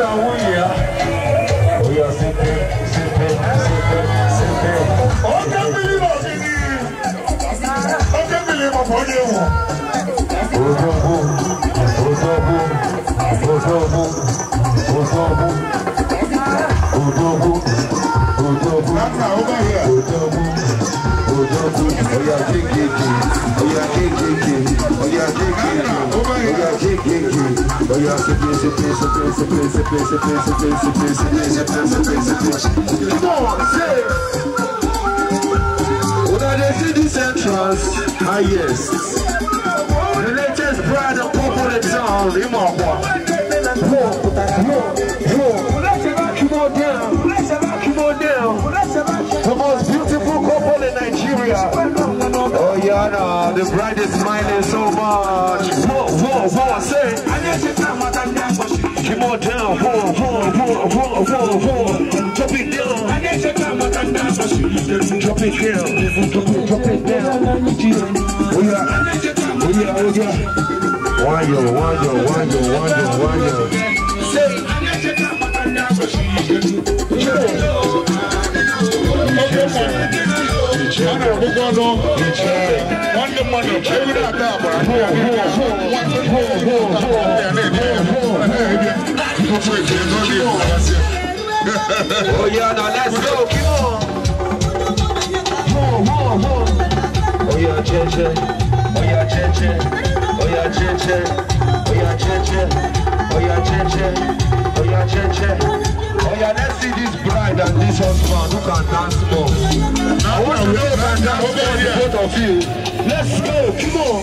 Oh, Yes. The latest brand of purple in town, the most beautiful couple in Nigeria. Oh yeah, no, the bride is smiling so much. Whoa, say. Come on down, whoa. Drop it down. Drop it down. Oh yeah. Why yo. Say. Oh yeah, now let's go, keep on. Oh yeah, cheche. Oh yeah, let's see this bride and this husband who can dance more. I want to know who can dance more, both of you. Let's go, come on.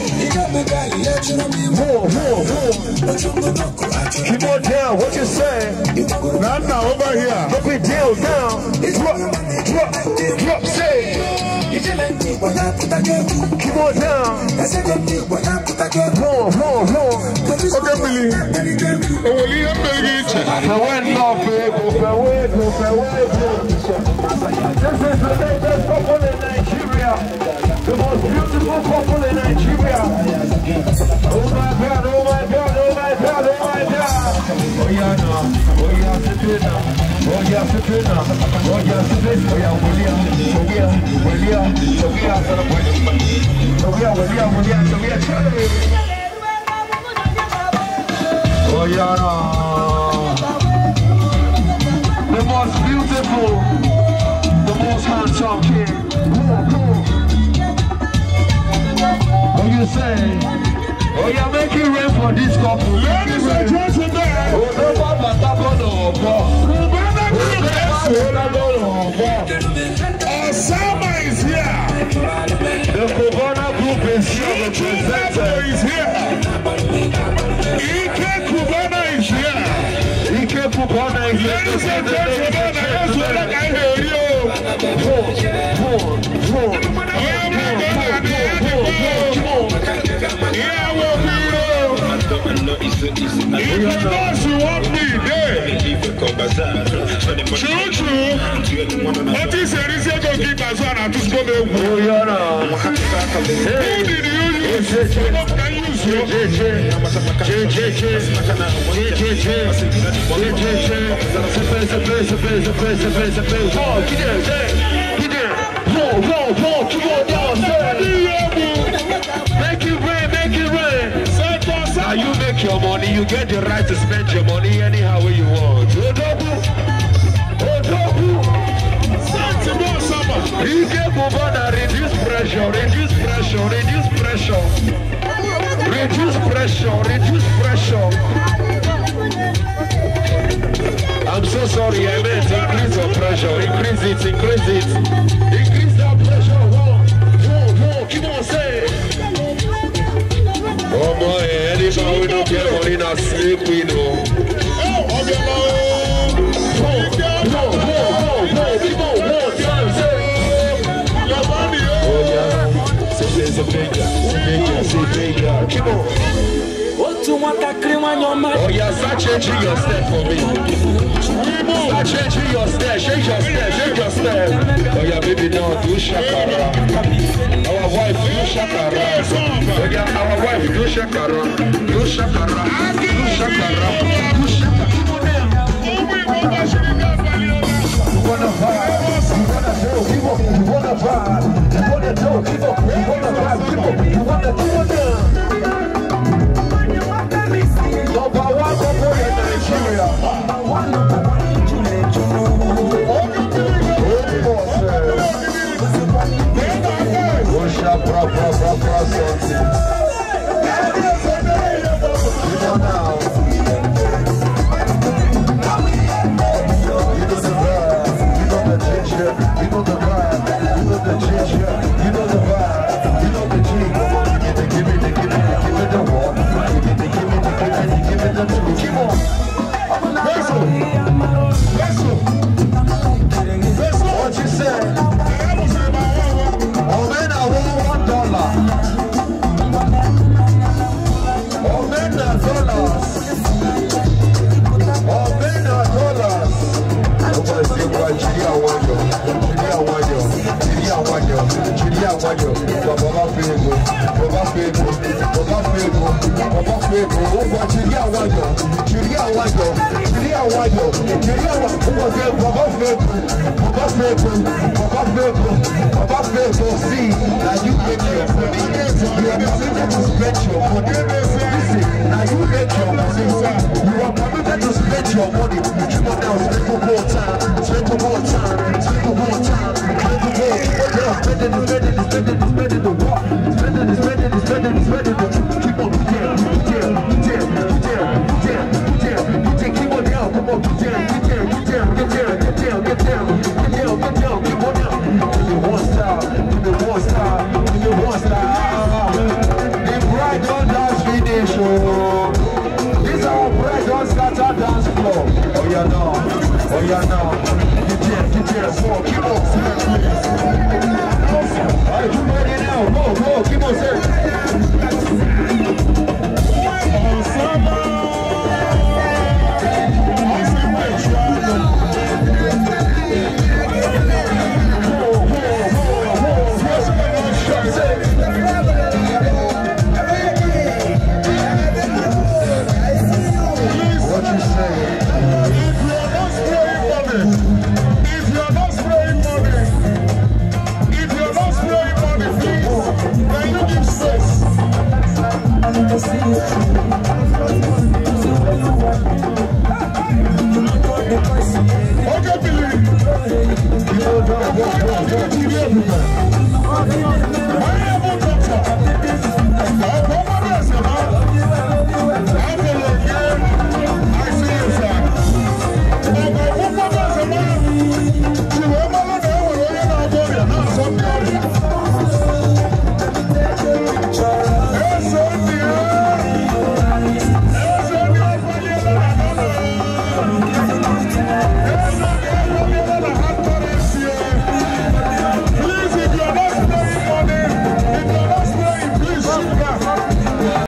Keep on down, what you say? Now, over here. Drop it down. Drop, say. Keep on down. This is the latest couple in Nigeria. The most beautiful couple in Nigeria. Oh my God. Oh yeah, no. Oh yeah, the most beautiful, the most handsome king. What you say? Oh, you're making rain for this couple. Ladies and gentlemen. Osama is here. The Cubana group is here. The presenter is here. Ike Cubana is here. Ladies and gentlemen, that's what I hear you. If you want me there. True. What is the reason to keep us on at this moment? Who did you use? What can you Make it rain. Now you make your money, you get the right to spend your money anyhow way you want. You get Bobana, reduce pressure. I'm so sorry, I meant increase your pressure, increase it. Increase that pressure, whoa, keep on saying. Oh boy, anytime we don't get money, not sleep, we know. Oh yeah, start changing your step for me. Start changing your step, change your step. Oh yeah, baby, now do shakara. Our wife do shakara. Oh yeah, our wife do shakara. Do shakara. You wanna vibe, you wanna do, you wanna vibe, you wanna do, you wanna vibe, you wanna do. What you say? Oh man, I want $1. Oh man, dollars. Oh man, dollars. Nobody say why Chiria want you. Baba Fego. See, now you make your money. You are permitted to spend your money. Listen, now you make your money. You are permitted to spend your money. Come on now, spend for more time. Spend for more time. Spend for more time. Spend for more. Spending the walk. Spending the. Keep on, keep on down. Come on, get down. Keep on down. Give me one style. The bride don't dance finish. This our bride don't scatter dance floor. Oh yeah now. Get down. Keep on.